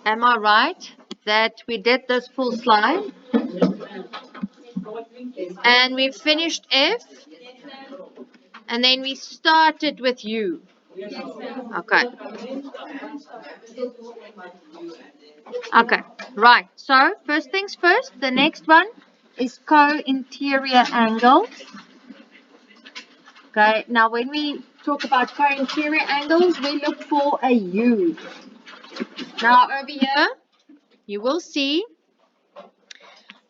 Am I right that we did this full slide and we finished F and then we started with U? Okay. Okay, right. So first things first, the next one is co-interior angles. Okay, now when we talk about co-interior angles, we look for a U. Now over here, you will see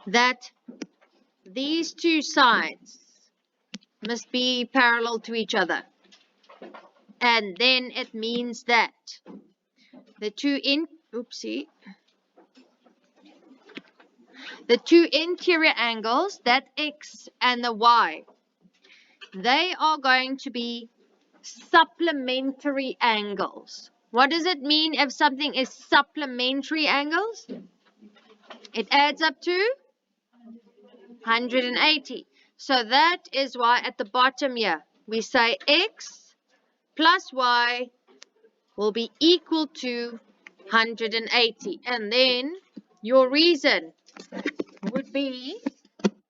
that these two sides must be parallel to each other. And then it means that the two interior angles, that X and the Y, they are going to be supplementary angles. What does it mean if something is supplementary angles? It adds up to 180. So that is why at the bottom here we say X plus Y will be equal to 180. And then your reason would be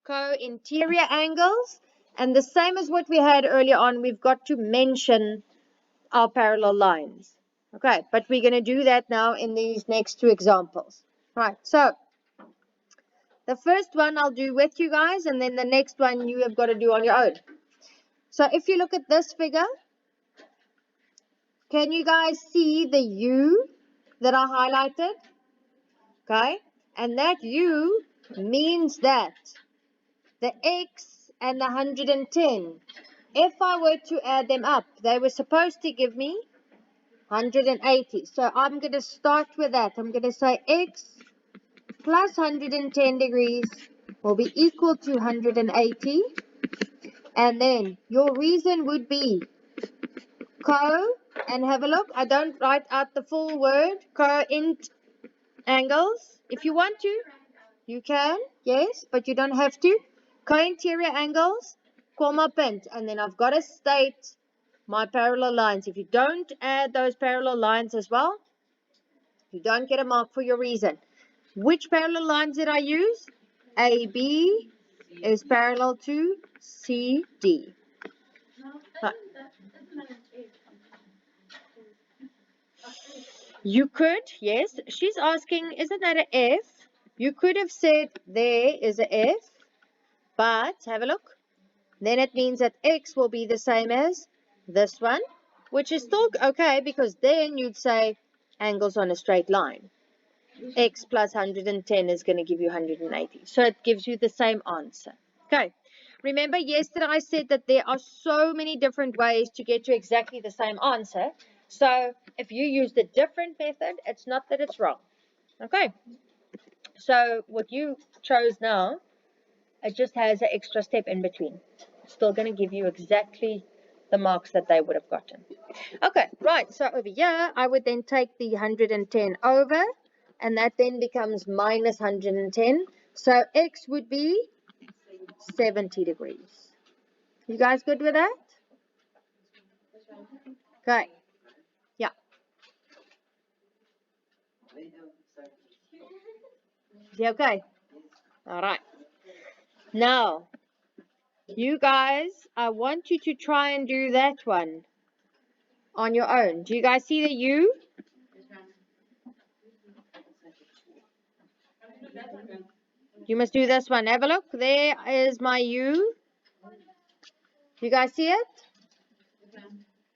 co-interior angles. And the same as what we had earlier on, we've got to mention our parallel lines. Okay, but we're going to do that now in these next two examples. Right, so the first one I'll do with you guys, and then the next one you have got to do on your own. So if you look at this figure, can you guys see the U that I highlighted? Okay, and that U means that the X and the 110, if I were to add them up, they were supposed to give me 180. So I'm going to start with that. I'm going to say X plus 110 degrees will be equal to 180. And then your reason would be co, and have a look. I don't write out the full word, co-int angles. If you want to, you can, yes, but you don't have to. Co-interior angles, comma pint. And then I've got to state my parallel lines. If you don't add those parallel lines as well, you don't get a mark for your reason. Which parallel lines did I use? AB is parallel to CD. You could, yes. She's asking, isn't that an F? You could have said there is a F, but have a look. Then it means that X will be the same as this one, which is still okay because then you'd say angles on a straight line. X plus 110 is going to give you 180. So it gives you the same answer. Okay. Remember yesterday I said that there are so many different ways to get to exactly the same answer. So if you used a different method, it's not that it's wrong. Okay. So what you chose now, it just has an extra step in between. It's still going to give you exactly the marks that they would have gotten. Okay, right. So over here, I would then take the 110 over, and that then becomes minus 110. So X would be 70 degrees. You guys good with that? Okay. Yeah. Yeah, okay. All right. Now, you guys, I want you to try and do that one on your own. Do you guys see the U? You must do this one. Have a look. There is my U. You guys see it?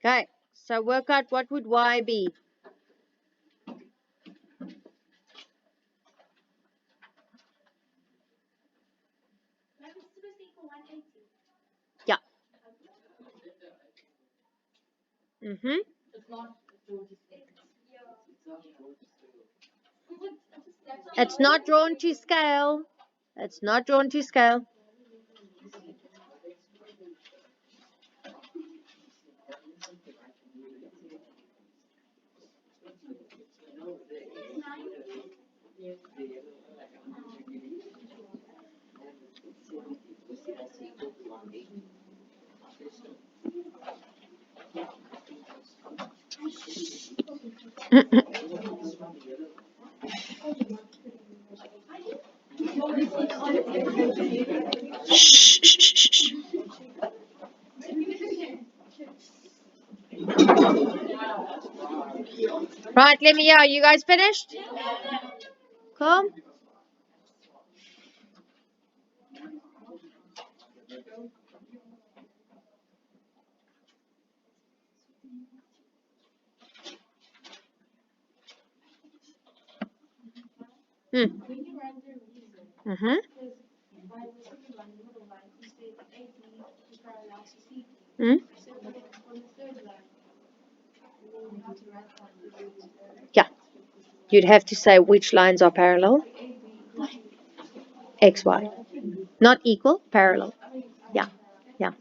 Okay. So work out what would Y be. Yeah. It's not drawn to scale. It's not drawn to scale. Right, let me hear. You guys finished? Come. Hmm. Mm-hmm. Hmm. Yeah. You'd have to say which lines are parallel. X, Y. Not equal, parallel. Yeah. Yeah.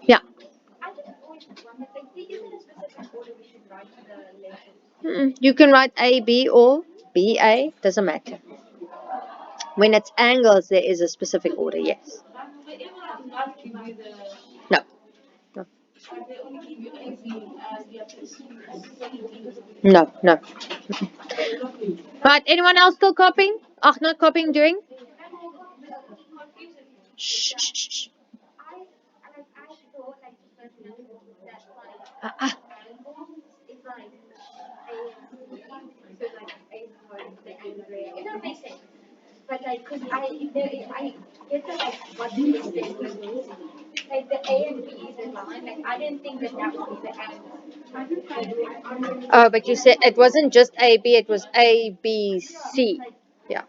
Yeah. You can write A, B, or B, A. Doesn't matter. When it's angles, there is a specific order, yes. No. No. No. No. Right, anyone else still copying? Ach, not copying, doing? Shh, shh, shh, shh. Ah, ah. Oh, but you said it wasn't just A, B, it was A, B, C. Yeah.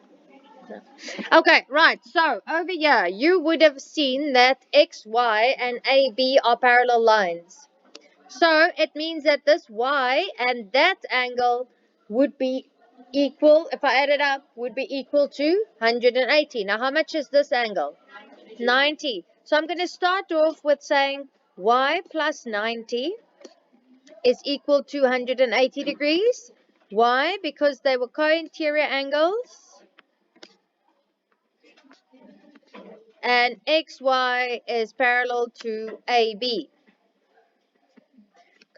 Okay, right. So over here, you would have seen that X, Y, and AB are parallel lines. So it means that this Y and that angle would be equal, if I add it up, would be equal to 180. Now, how much is this angle? 90. So I'm going to start off with saying Y plus 90 is equal to 180 degrees. Why? Because they were co-interior angles. And XY is parallel to AB.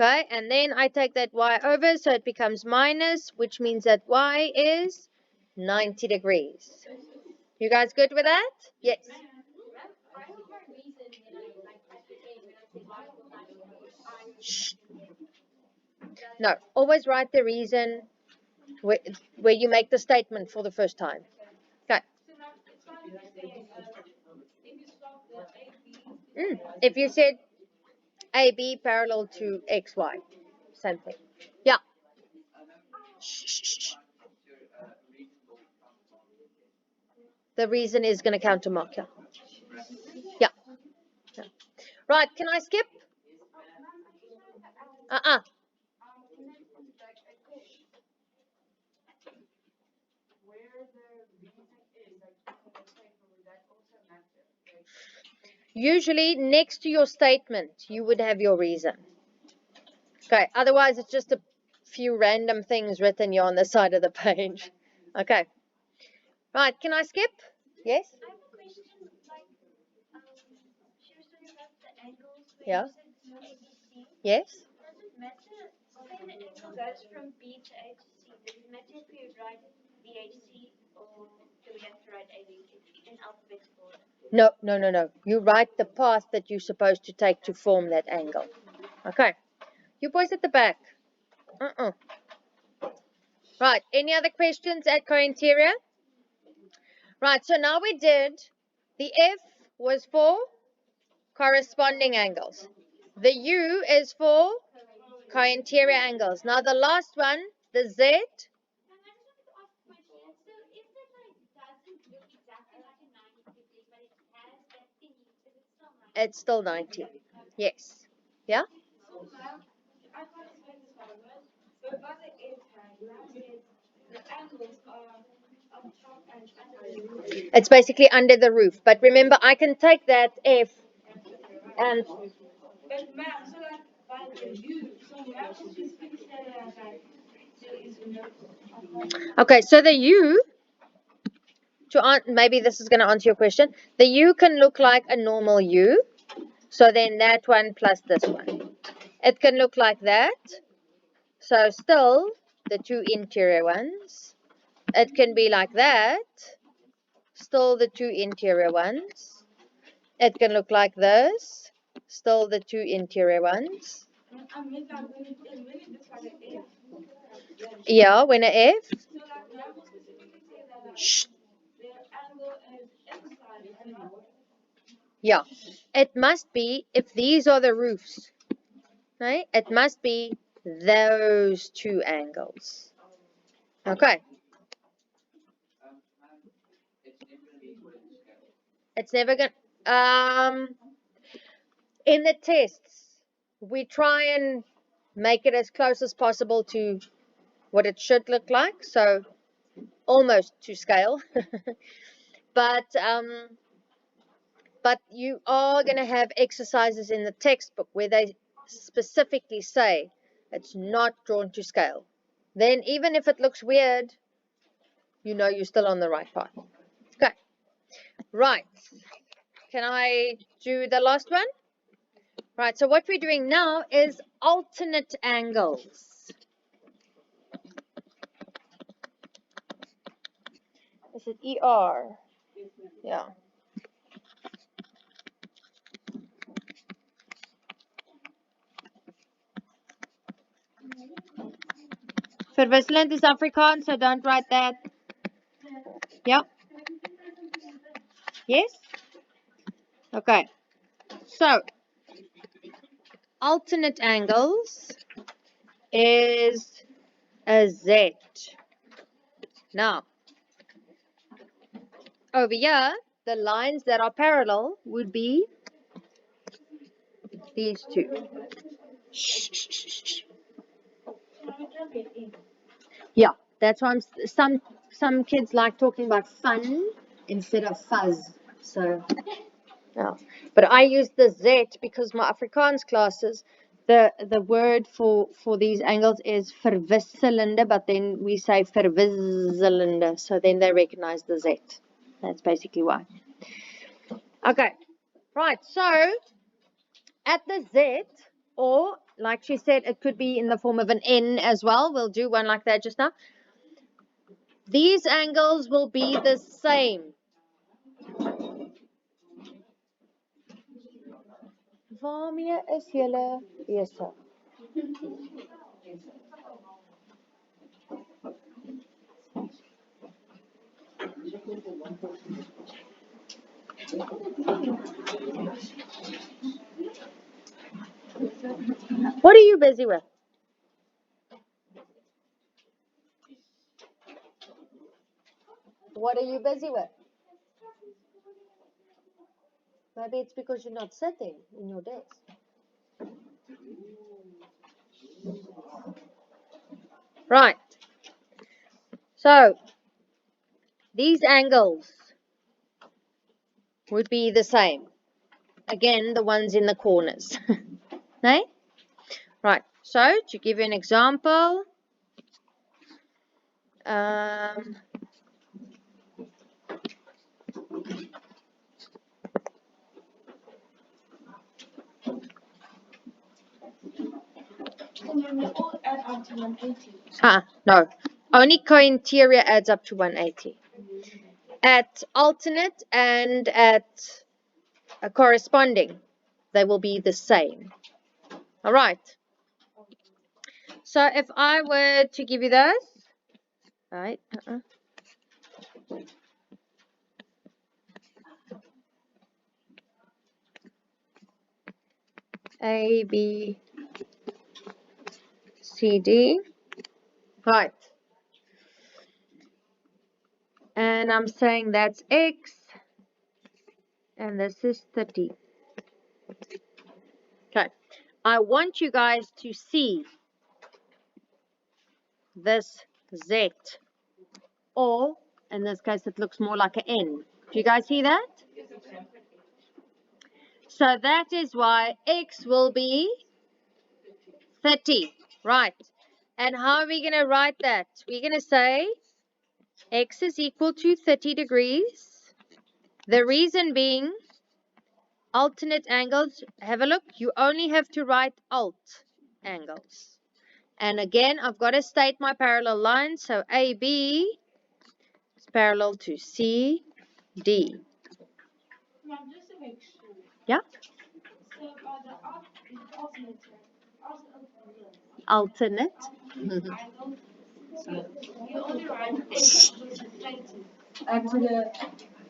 Okay, and then I take that Y over, so it becomes minus, which means that Y is 90 degrees. You guys good with that? Yes. Shh. No, always write the reason where you make the statement for the first time. Okay. If you said AB parallel to XY, same thing. Yeah. Shh, shh, shh. The reason is going to counter mark. Yeah. Yeah. Yeah. Right, can I skip? Uh-uh. Usually next to your statement, you would have your reason. Okay, otherwise it's just a few random things written here on the side of the page. Okay. Right, can I skip? Yes? Yeah. Yes? No, no, no, no. You write the path that you're supposed to take to form that angle. Okay. You boys at the back. Uh-uh. Right, any other questions at co-interior? Right, so now we did, the F was for corresponding angles. The U is for co-interior angles. Now the last one, the Z, it's still 90. Yes. Yeah? It's basically under the roof. But remember, I can take that F and... Okay, so the U, maybe this is going to answer your question. The U can look like a normal U. So then that one plus this one. It can look like that. So still the two interior ones. It can be like that. Still the two interior ones. It can look like this. Still the two interior ones. Yeah, when a F. Shh. Yeah, it must be, if these are the roofs, right? It must be those two angles. Okay. It's never gonna, in the tests, we try and make it as close as possible to what it should look like. So almost to scale. But you are going to have exercises in the textbook where they specifically say it's not drawn to scale. Then even if it looks weird, you know you're still on the right path. Okay, right. Can I do the last one? Right, so what we're doing now is alternate angles. Is it ER? Yeah. Verwisselend is Afrikaans, so don't write that. Yep. Yes? Okay. So, alternate angles is a Z. Now, over here, the lines that are parallel would be these two. Yeah, that's why some kids like talking about fun instead of fuzz. So, yeah. But I use the Z because my Afrikaans classes, the word for these angles is verwisselende, but then we say verwisselende, so then they recognize the Z. That's basically why. Okay, right, so at the Z, or like she said, it could be in the form of an N as well. We'll do one like that just now. These angles will be the same. Waarmee is julle besig? What are you busy with? What are you busy with? Maybe it's because you're not sitting in your desk. Right. So, these angles would be the same. Again, the ones in the corners. Okay? Right. So, to give you an example, no. Only co-interior adds up to 180. At alternate and at a corresponding, they will be the same. All right. So if I were to give you those, right? A, B, C, D. Right. And I'm saying that's X. And this is 30. Okay. I want you guys to see this Z. Or, in this case, it looks more like an N. Do you guys see that? So that is why X will be 30. Right. And how are we going to write that? We're going to say X is equal to 30 degrees. The reason being, alternate angles, have a look. You only have to write alt angles. And again, I've got to state my parallel lines. So AB is parallel to CD. Yeah? Alternate.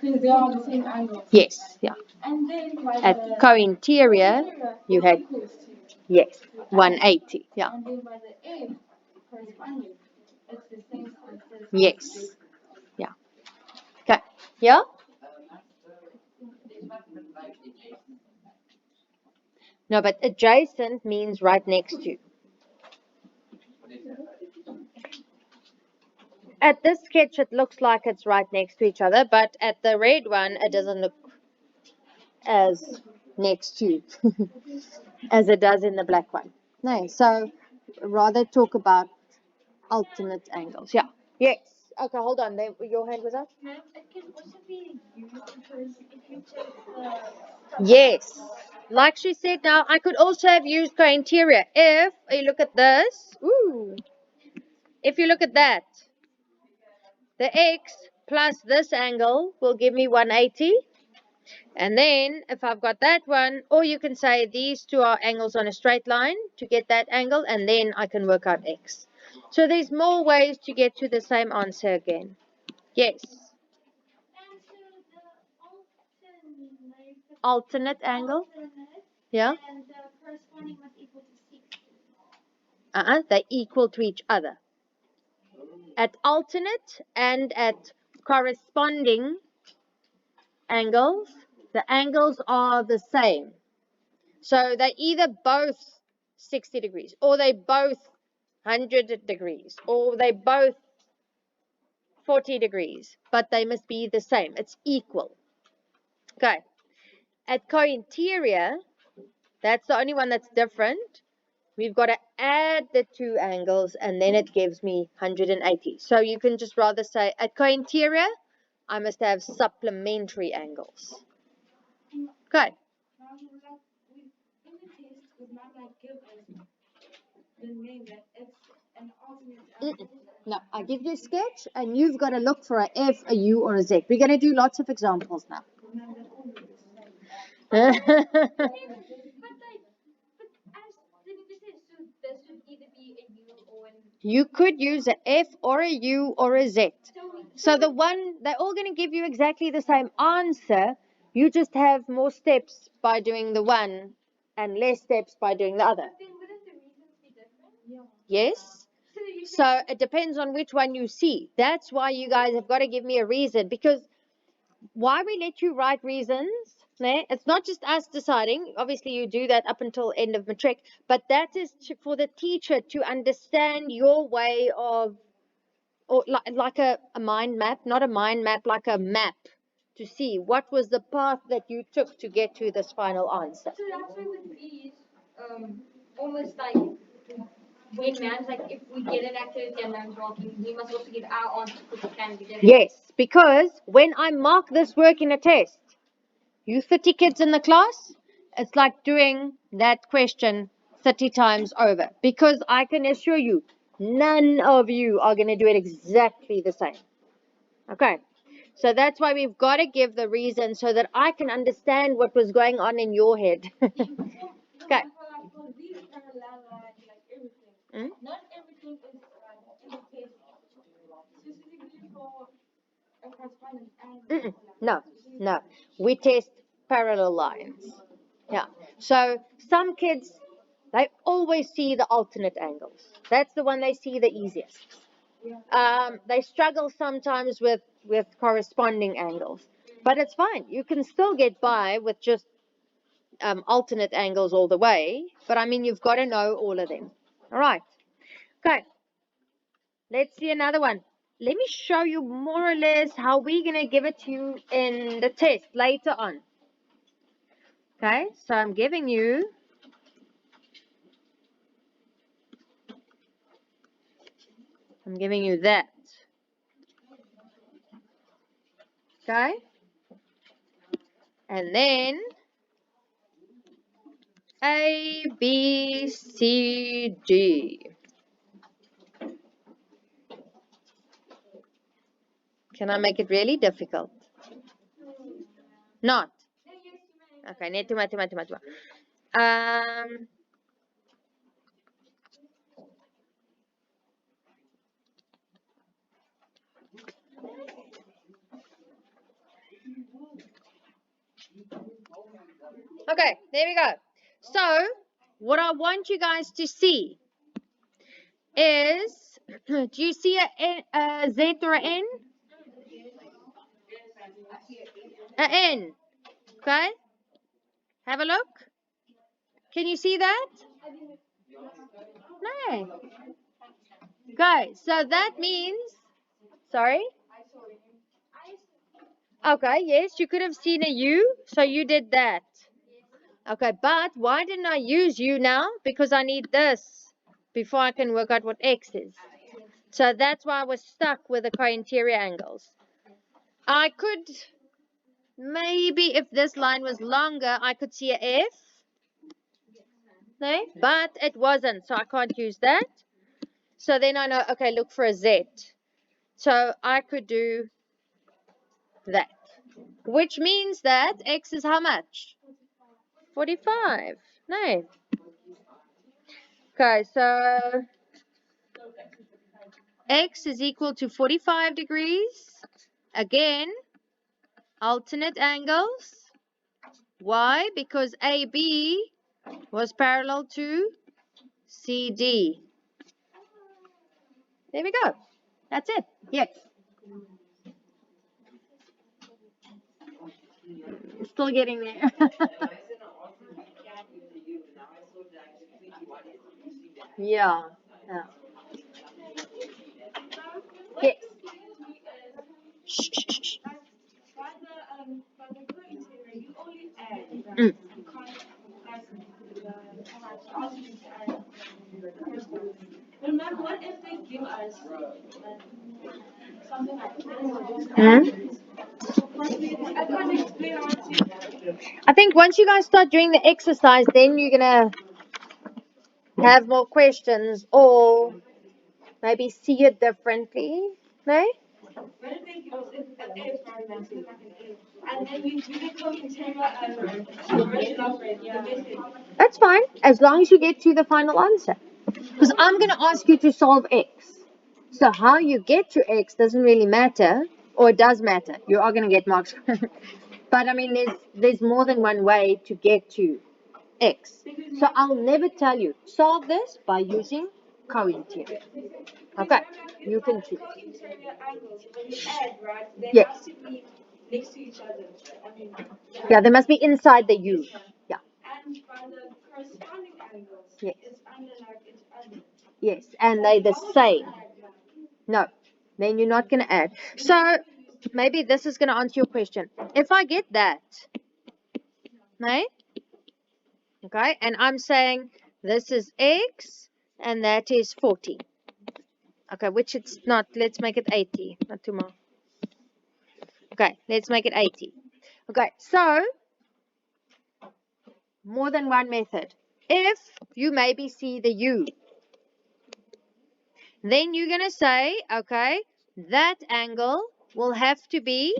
Because they are the same angle. Yes, yeah. And then by At the co-interior, you had, equals to. yes, 180. Yeah. And then by the end, corresponding, it's the same as Yes. Yeah. Okay. Yeah? No, but adjacent means right next to. At this sketch, it looks like it's right next to each other, but at the red one, it doesn't look as next to as it does in the black one. No, so rather talk about alternate angles. Yeah. Yes. Okay, hold on. There, your hand was up? Ma'am, it can also be used because if you take the Yes. Like she said now, I could also have used co-interior. If you look at this, if you look at that, the x plus this angle will give me 180. And then if I've got that one, or you can say these two are angles on a straight line to get that angle, and then I can work out x. So there's more ways to get to the same answer again. Yes. Alternate angle. Yeah. and the corresponding was equal to 60. They equal to each other. At alternate and at corresponding angles, the angles are the same. So they either both 60 degrees, or they both 100 degrees, or they both 40 degrees, but they must be the same. It's equal. Okay. At co-interior, that's the only one that's different. We've got to add the two angles, and then it gives me 180. So you can just rather say at co-interior, I must have supplementary angles. Okay. In the test, would not like give us the name that it's an alternate angle. No, I give you a sketch, and you've got to look for a F, a U, or a Z. We're going to do lots of examples now. You could use a F or a U or a Z. So the one, they're all going to give you exactly the same answer. You just have more steps by doing the one and less steps by doing the other. Then wouldn't the reasons be different? Yes. So it depends on which one you see. That's why you guys have got to give me a reason, because why we let you write reasons, it's not just us deciding. Obviously, you do that up until end of matric, but that is for the teacher to understand your way of, or like a mind map, not a mind map, like a map, to see what was the path that you took to get to this final answer. So that's why with these, almost like when man's like, if we get an activity and man's walking, we must also give our answer because it can be different. Yes, because when I mark this work in a test, you 30 kids in the class, it's like doing that question 30 times over, because I can assure you, none of you are going to do it exactly the same. Okay, so that's why we've got to give the reason so that I can understand what was going on in your head. Okay. For these parallel lines, like everything, not everything is in the test, specifically for a correspondence angle. No. We test parallel lines. Yeah. So some kids, they always see the alternate angles. That's the one they see the easiest. They struggle sometimes with corresponding angles, but it's fine. You can still get by with just alternate angles all the way. But I mean, you've got to know all of them. All right. Okay. Let's see another one. Let me show you more or less how we're going to give it to you in the test later on. Okay, so I'm giving you that. Okay? And then A, B, C, D. Can I make it really difficult? Not. Okay, Okay, there we go. So, what I want you guys to see is, do you see a Z or an N? An N. Okay, have a look. Can you see that? No. Okay, so that means, sorry? Okay, yes, you could have seen a U, so you did that. Okay, but why didn't I use U now? Because I need this before I can work out what X is. So that's why I was stuck with the co-interior angles. I could, maybe if this line was longer, I could see a F. No, but it wasn't, so I can't use that. So then I know, okay, look for a Z. So I could do that, which means that X is how much? 45. No. Okay, so X is equal to 45 degrees. Again, alternate angles. Why? Because AB was parallel to CD. There we go. That's it. Yes. Still getting there. Yeah. Yeah. Yes. Shh, shh, shh. By the co-interior, you only add. Mm. You can't remember, what if they give us something like this? Mm. I can't explain how to. I think once you guys start doing the exercise, then you're gonna have more questions or maybe see it differently. No? What if they give us an A, for example, like an A, and then we do the co-interior version of it, the method. That's fine, as long as you get to the final answer. Because I'm going to ask you to solve X. So how you get to X doesn't really matter, or it does matter. You are going to get marks. But I mean, there's more than one way to get to X. So I'll never tell you, solve this by using co-interior. Okay, you can choose. Co-interior angles, when you add, right, they Yes. have to be next to each other. I mean, Yeah, they must be inside the U. Yeah. and by the corresponding angles, Yes. it's under like it's under. Yes, and they're the same. No, then you're not going to add. So maybe this is going to answer your question. If I get that, right? Okay, and I'm saying this is X and that is 40. Okay, which it's not. Let's make it 80. Not too much. Okay, let's make it 80. Okay, so more than one method. If you maybe see the U, then you're going to say, okay, that angle will have to be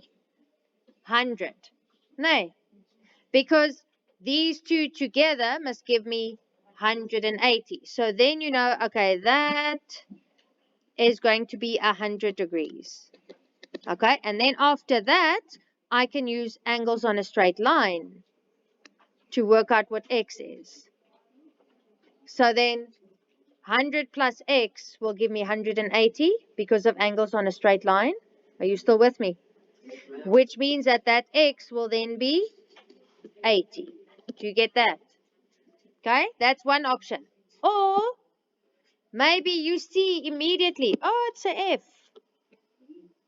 100. No, because these two together must give me 180. So then you know, okay, that is going to be 100 degrees. Okay, and then after that, I can use angles on a straight line to work out what X is. So then 100 plus X will give me 180 because of angles on a straight line. Are you still with me? Which means that X will then be 80. Do you get that? Okay, that's one option. Or maybe you see immediately, oh, it's a F,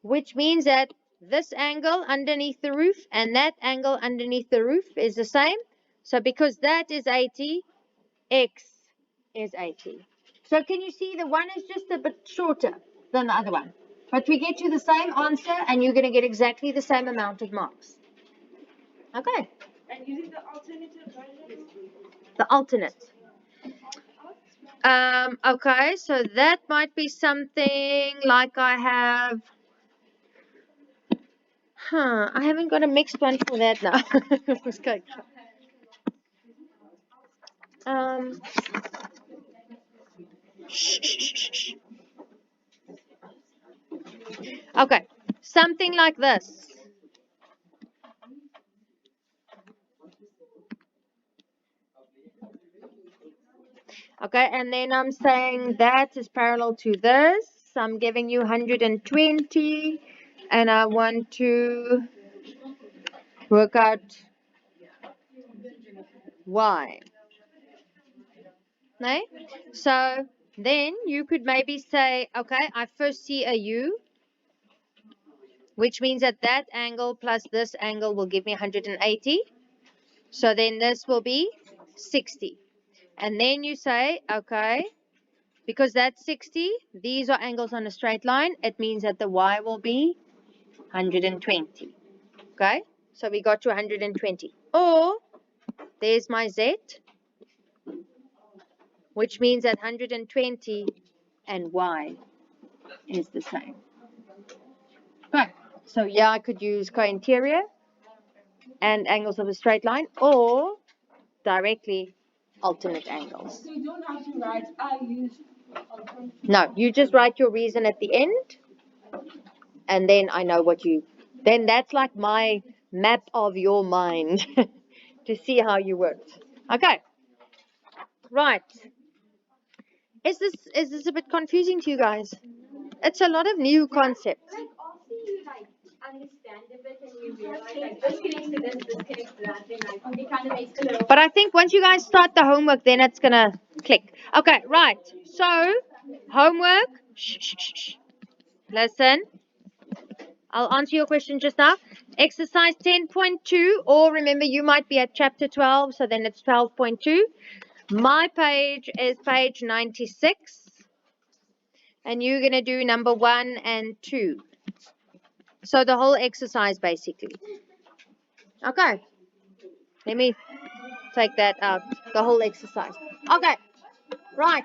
which means that this angle underneath the roof and that angle underneath the roof is the same. So because that is 80, X is 80. So can you see the one is just a bit shorter than the other one? But we get to the same answer and you're going to get exactly the same amount of marks. Okay. And using the alternative version? The alternate. Okay, so that might be something like I have. I haven't got a mixed one for that now. Okay, something like this. Okay, and then I'm saying that is parallel to this. I'm giving you 120, and I want to work out y. No? So then you could maybe say, okay, I first see a u, which means that that angle plus this angle will give me 180. So then this will be 60. And then you say, okay, because that's 60, these are angles on a straight line. It means that the y will be 120. Okay, so we got to 120. Or there's my z, which means that 120 and y is the same. Okay, so yeah, I could use co-interior and angles of a straight line, or directly alternate angles. So you don't have to write, I use. No, you just write your reason at the end, and then I know what you, then that's like my map of your mind to see how you worked. Okay, right. Is this a bit confusing to you guys? It's a lot of new concepts. Like after you like understand a bit and you realize like this connects to this connects to that, then like it kind of makes a little. But I think once you guys start the homework, then it's gonna click. Okay, right. So homework. Shh, shh, shh, shh. Listen. I'll answer your question just now. Exercise 10.2, or remember you might be at chapter 12, so then it's 12.2. My page is page 96, and you're going to do number 1 and 2. So the whole exercise basically. Okay, let me take that out, the whole exercise. Okay, right.